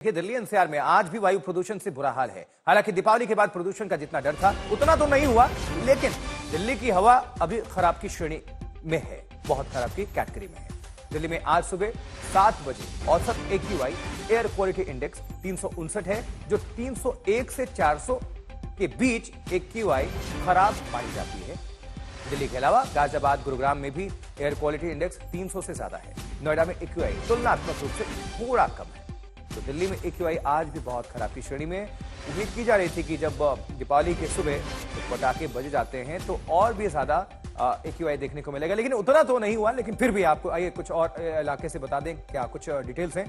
देखिए, दिल्ली एनसीआर में आज भी वायु प्रदूषण से बुरा हाल है। हालांकि दीपावली के बाद प्रदूषण का जितना डर था उतना तो नहीं हुआ, लेकिन दिल्ली की हवा अभी खराब की श्रेणी में है, बहुत खराब की कैटेगरी में है। दिल्ली में आज सुबह 7 बजे औसत AQI एयर क्वालिटी इंडेक्स 359 है, जो 301 से 400 के बीच AQI खराब मानी जाती है। दिल्ली के अलावा गाजियाबाद, गुरुग्राम में भी एयर क्वालिटी इंडेक्स 300 से ज्यादा है। नोएडा में AQI तुलनात्मक रूप से थोड़ा कम है। तो दिल्ली में AQI आज भी बहुत खराब की श्रेणी में। उम्मीद की जा रही थी कि जब दीपावली के सुबह पटाखे बजे जाते हैं तो और भी ज्यादा AQI देखने को मिलेगा, लेकिन उतना तो नहीं हुआ। लेकिन फिर भी आपको आइए कुछ और इलाके से बता दें क्या कुछ डिटेल्स हैं।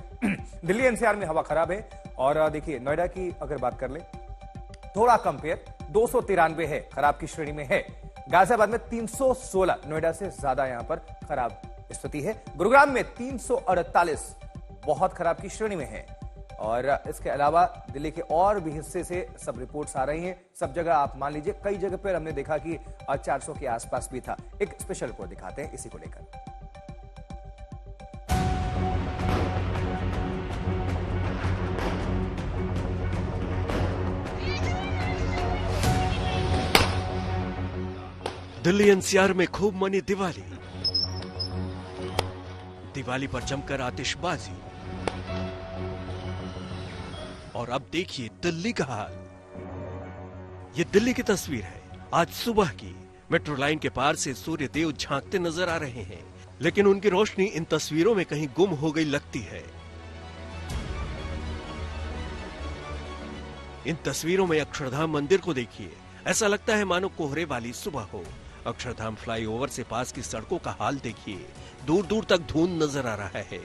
दिल्ली एनसीआर में हवा खराब है और देखिए, नोएडा की अगर बात कर लें, थोड़ा कंपेयर 293 है, खराब की श्रेणी में है। गाजियाबाद में 316, नोएडा से ज्यादा यहां पर खराब स्थिति है। गुरुग्राम में 348 बहुत खराब की श्रेणी में है। और इसके अलावा दिल्ली के और भी हिस्से से सब रिपोर्ट्स आ रही हैं। सब जगह आप मान लीजिए, कई जगह पर हमने देखा कि 400 के आसपास भी था। एक स्पेशल रिपोर्ट दिखाते हैं इसी को लेकर। दिल्ली एनसीआर में खूब मनी दिवाली। दिवाली पर जमकर आतिशबाजी। और अब देखिए दिल्ली का हाल। ये दिल्ली की तस्वीर है आज सुबह की। मेट्रो लाइन के पार से सूर्य देव झांकते नजर आ रहे हैं, लेकिन उनकी रोशनी इन तस्वीरों में कहीं गुम हो गई लगती है। इन तस्वीरों में अक्षरधाम मंदिर को देखिए, ऐसा लगता है मानो कोहरे वाली सुबह हो। अक्षरधाम फ्लाईओवर से पास की सड़कों का हाल देखिए, दूर दूर तक धुंध नजर आ रहा है।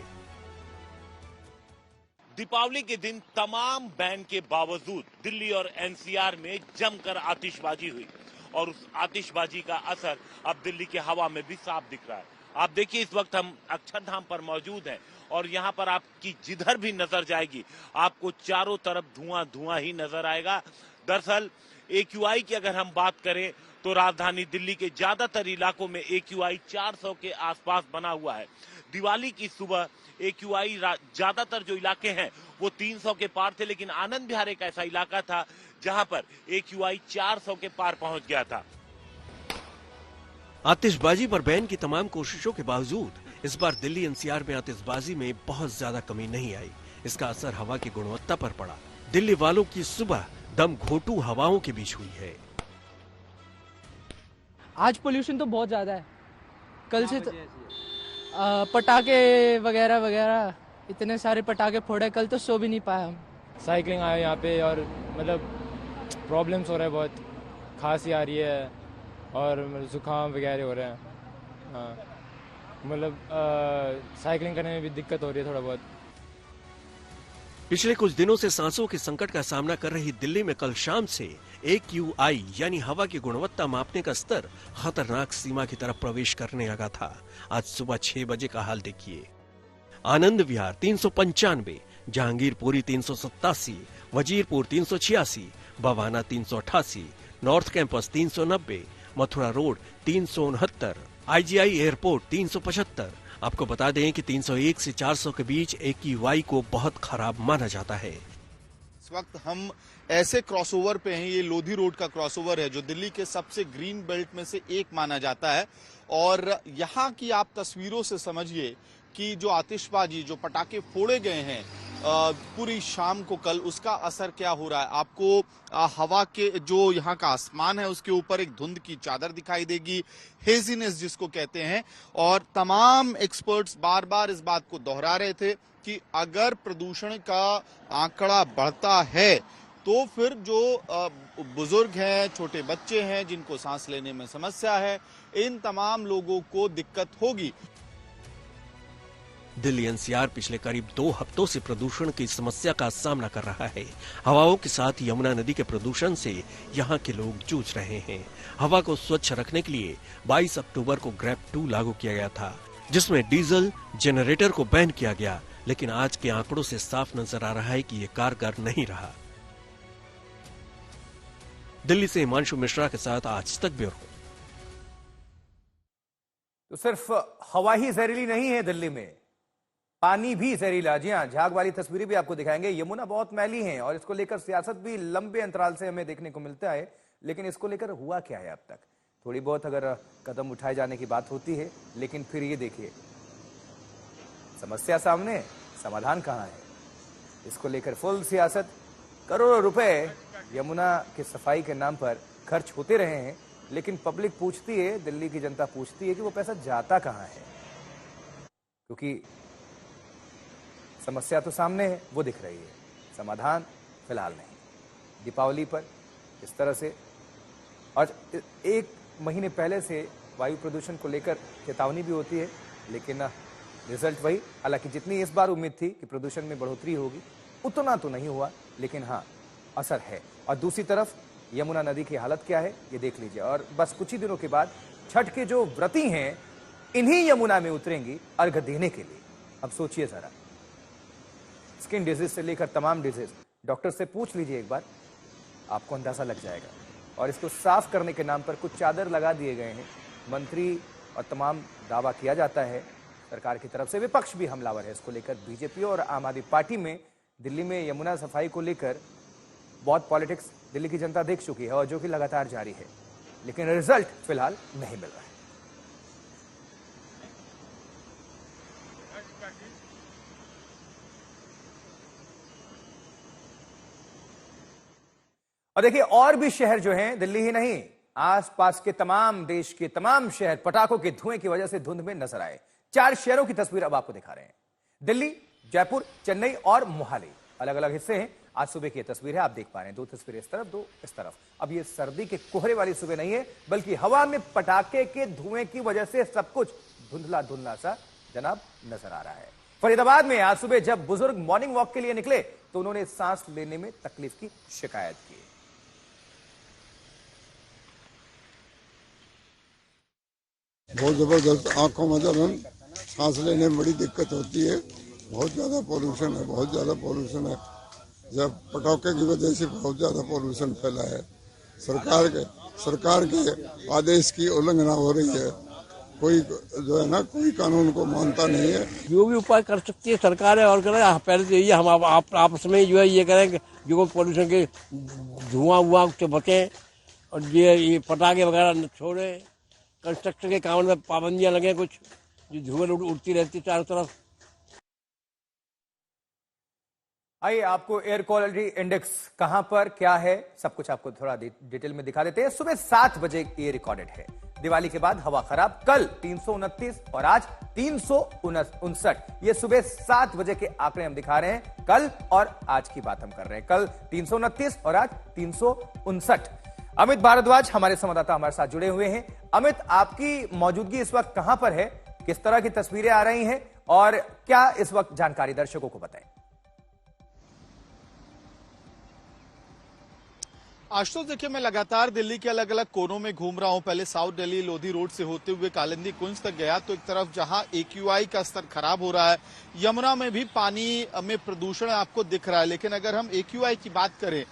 दीपावली के दिन तमाम बैन के बावजूद दिल्ली और एनसीआर में जमकर आतिशबाजी हुई और उस आतिशबाजी का असर अब दिल्ली की हवा में भी साफ दिख रहा है। आप देखिए, इस वक्त हम अक्षरधाम पर मौजूद हैं और यहाँ पर आपकी जिधर भी नजर जाएगी आपको चारों तरफ धुआं धुआं ही नजर आएगा। दरअसल AQI की अगर हम बात करें तो राजधानी दिल्ली के ज्यादातर इलाकों में AQI 400 के आसपास बना हुआ है। दिवाली की सुबह AQI ज्यादातर जो इलाके हैं वो 300 के पार थे, लेकिन आनंद विहार एक ऐसा इलाका था जहां पर AQI 400 के पार पहुंच गया था। आतिशबाजी पर बैन की तमाम कोशिशों के बावजूद इस बार दिल्ली एनसीआर में आतिशबाजी में बहुत ज्यादा कमी नहीं आई। इसका असर हवा की गुणवत्ता पर पड़ा। दिल्ली वालों की सुबह दम घोटू हवाओं के बीच हुई है। आज पोल्यूशन तो बहुत ज्यादा है। कल से पटाखे वगैरह वगैरह इतने सारे पटाखे फोड़े, कल तो सो भी नहीं पाया हम। साइकिलिंग आए यहाँ पे और मतलब प्रॉब्लम्स हो रहे हैं, बहुत खांसी आ रही है और जुकाम वगैरह हो रहे हैं। हाँ, मतलब साइकिलिंग करने में भी दिक्कत हो रही है थोड़ा बहुत। पिछले कुछ दिनों से सांसों के संकट का सामना कर रही दिल्ली में कल शाम से AQI यानी हवा की गुणवत्ता मापने का स्तर खतरनाक सीमा की तरफ प्रवेश करने लगा था। आज सुबह 6 बजे का हाल देखिए। Anand Vihar 395, Jahangirpuri 387, Wazirpur 386, Bawana 388, north campus 390, Mathura road 369, IGI airport 375। आपको बता दें कि 301 से 400 के बीच AQI को बहुत खराब माना जाता है। इस वक्त हम ऐसे क्रॉसओवर पे हैं, ये लोधी रोड का क्रॉसओवर है जो दिल्ली के सबसे ग्रीन बेल्ट में से एक माना जाता है। और यहाँ की आप तस्वीरों से समझिए कि जो आतिशबाजी, जो पटाखे फोड़े गए हैं पूरी शाम को कल, उसका असर क्या हो रहा है। आपको हवा के जो यहाँ का आसमान है उसके ऊपर एक धुंध की चादर दिखाई देगी, हेजीनेस जिसको कहते हैं। और तमाम एक्सपर्ट्स बार बार इस बात को दोहरा रहे थे कि अगर प्रदूषण का आंकड़ा बढ़ता है तो फिर जो बुजुर्ग हैं, छोटे बच्चे हैं, जिनको सांस लेने में समस्या है, इन तमाम लोगों को दिक्कत होगी। दिल्ली एनसीआर पिछले करीब 2 हफ्तों से प्रदूषण की समस्या का सामना कर रहा है। हवाओं के साथ यमुना नदी के प्रदूषण से यहाँ के लोग जूझ रहे हैं। हवा को स्वच्छ रखने के लिए 22 अक्टूबर को ग्रैप 2 लागू किया गया था, जिसमें डीजल जनरेटर को बैन किया गया। लेकिन आज के आंकड़ों से साफ नजर आ रहा है कि ये कारगर नहीं रहा। दिल्ली से हिमांशु मिश्रा के साथ आज तक ब्यूरो। तो सिर्फ हवा ही जहरीली नहीं है दिल्ली में, पानी भी जहरीला। जी हाँ, झाग वाली तस्वीरें भी आपको दिखाएंगे। यमुना बहुत मैली है और इसको लेकर सियासत भी लंबे अंतराल से हमें देखने को मिलता है, लेकिन इसको लेकर हुआ क्या है अब तक? थोड़ी बहुत अगर कदम उठाए जाने की बात होती है, लेकिन फिर ये देखिए, समस्या सामने, समाधान कहाँ है? इसको लेकर फुल सियासत। करोड़ों रुपए यमुना की सफाई के नाम पर खर्च होते रहे हैं, लेकिन पब्लिक पूछती है, दिल्ली की जनता पूछती है कि वो पैसा जाता कहाँ है? क्योंकि समस्या तो सामने है, वो दिख रही है, समाधान फिलहाल नहीं। दीपावली पर इस तरह से, और एक महीने पहले से वायु प्रदूषण को लेकर चेतावनी भी होती है, लेकिन रिजल्ट वही। हालांकि जितनी इस बार उम्मीद थी कि प्रदूषण में बढ़ोतरी होगी, उतना तो नहीं हुआ, लेकिन हाँ, असर है। और दूसरी तरफ यमुना नदी की हालत क्या है, ये देख लीजिए। और बस कुछ ही दिनों के बाद छठ के जो व्रती हैं, इन्हीं यमुना में उतरेंगी अर्घ देने के लिए। अब सोचिए जरा, स्किन डिजीज से लेकर तमाम डिजीज, डॉक्टर से पूछ लीजिए एक बार, आपको अंदाजा लग जाएगा। और इसको साफ करने के नाम पर कुछ चादर लगा दिए गए हैं मंत्री, और तमाम दावा किया जाता है सरकार की तरफ से। विपक्ष भी हमलावर है इसको लेकर। बीजेपी और आम आदमी पार्टी में दिल्ली में यमुना सफाई को लेकर बहुत पॉलिटिक्स दिल्ली की जनता देख चुकी है, और जो कि लगातार जारी है, लेकिन रिजल्ट फिलहाल नहीं मिल रहा है। और देखिए, और भी शहर जो हैं, दिल्ली ही नहीं, आसपास के तमाम देश के तमाम शहर पटाखों के धुएं की वजह से धुंध में नजर आए। 4 शहरों की तस्वीर अब आपको दिखा रहे हैं। दिल्ली, जयपुर, चेन्नई और मोहाली, अलग अलग हिस्से हैं। आज सुबह की यह तस्वीर है, आप देख पा रहे हैं। 2 तस्वीरें इस तरफ, 2 इस तरफ। अब ये सर्दी के कोहरे वाली सुबह नहीं है, बल्कि हवा में पटाखे के धुएं की वजह से सब कुछ धुंधला धुंधला सा जनाब नजर आ रहा है। फरीदाबाद में आज सुबह जब बुजुर्ग मॉर्निंग वॉक के लिए निकले, तो उन्होंने सांस लेने में तकलीफ की शिकायत की। बहुत जबरदस्त आंखों में जलन, सांस लेने में बड़ी दिक्कत होती है। बहुत ज्यादा पोल्यूशन है, बहुत ज्यादा पोल्यूशन है। जब पटाखे की वजह से बहुत ज्यादा पोल्यूशन फैला है। सरकार के आदेश की उल्लंघना हो रही है। कोई जो है ना, कोई कानून को मानता नहीं है। जो भी उपाय कर सकती है सरकार है, और करें पहले तो यही हम आपस में जो है ये करें कि जो पोल्यूशन के धुआं से बचें, और ये पटाखे वगैरह न छोड़े। कंस्ट्रक्शन के काम में पाबंदियां लगे, कुछ जो धुएं उड़ती रहती चारों तरफ। आइए आपको एयर क्वालिटी इंडेक्स कहां पर क्या है, सब कुछ आपको थोड़ा डिटेल में दिखा देते हैं। सुबह 7 बजे ये रिकॉर्डेड है। दिवाली के बाद हवा खराब, कल 329 और आज 359। ये सुबह 7 बजे के आंकड़े हम दिखा रहे हैं। कल और आज की बात हम कर रहे हैं। कल 329 और आज 359। अमित भारद्वाज हमारे संवाददाता हमारे साथ जुड़े हुए हैं। अमित, आपकी मौजूदगी इस वक्त कहां पर है, किस तरह की तस्वीरें आ रही हैं, और क्या इस वक्त जानकारी दर्शकों को बताएं? आशुतोष, देखिए, मैं लगातार दिल्ली के अलग अलग कोनों में घूम रहा हूं। पहले साउथ दिल्ली लोधी रोड से होते हुए कालिंदी कुंज तक गया, तो एक तरफ जहां AQI का स्तर खराब हो रहा है, यमुना में भी पानी में प्रदूषण आपको दिख रहा है। लेकिन अगर हम AQI की बात करें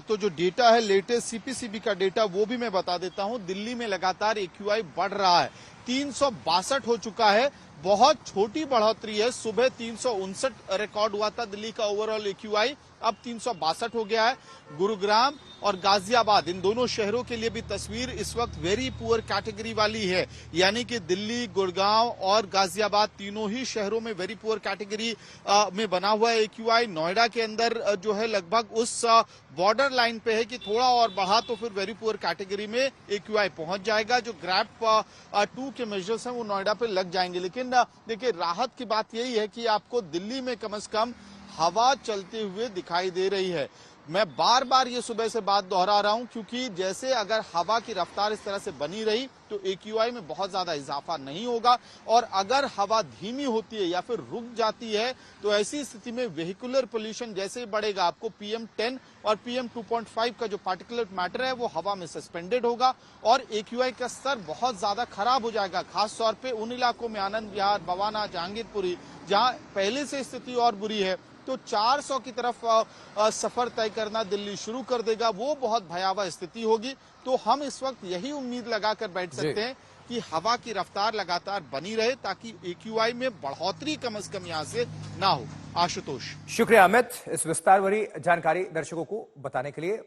तो जो डेटा है लेटेस्ट CPCB का डेटा, वो भी मैं बता देता हूं। दिल्ली में लगातार AQI बढ़ रहा है, 362 हो चुका है। बहुत छोटी बढ़ोतरी है। सुबह 359 रिकॉर्ड हुआ था दिल्ली का ओवरऑल AQI, अब 362 हो गया है। गुरुग्राम और गाजियाबाद, इन दोनों शहरों के लिए भी तस्वीर इस वक्त वेरी पुअर कैटेगरी वाली है। यानी कि दिल्ली, गुड़गांव और गाजियाबाद तीनों ही शहरों में वेरी पुअर कैटेगरी में बना हुआ है AQI। नोएडा के अंदर जो है लगभग उस बॉर्डर लाइन पे है कि थोड़ा और बढ़ा तो फिर वेरी पुअर कैटेगरी में AQI पहुंच जाएगा। जो ग्रैप 2 के मेजर्स हैं वो नोएडा पे लग जाएंगे। लेकिन देखिए, राहत की बात यही है कि आपको दिल्ली में कम से कम हवा चलते हुए दिखाई दे रही है। मैं बार बार ये सुबह से बात दोहरा रहा हूं, क्योंकि जैसे अगर हवा की रफ्तार इस तरह से बनी रही तो AQI में बहुत ज्यादा इजाफा नहीं होगा, और अगर हवा धीमी होती है या फिर रुक जाती है तो ऐसी स्थिति में वेहिकुलर पोल्यूशन जैसे ही बढ़ेगा, आपको PM10 और PM2.5 का जो पार्टिकुलेट मैटर है वो हवा में सस्पेंडेड होगा, और AQI का स्तर बहुत ज्यादा खराब हो जाएगा। खास तौर पे उन इलाकों में आनंद विहार, बवाना, जहांगीरपुरी, जहां पहले से स्थिति और बुरी है, तो 400 की तरफ सफर तय करना दिल्ली शुरू कर देगा। वो बहुत भयावह स्थिति होगी। तो हम इस वक्त यही उम्मीद लगाकर बैठ सकते हैं कि हवा की रफ्तार लगातार बनी रहे ताकि AQI में बढ़ोतरी कम से कम यहां से ना हो। आशुतोष, शुक्रिया अमित, इस विस्तार भरी जानकारी दर्शकों को बताने के लिए।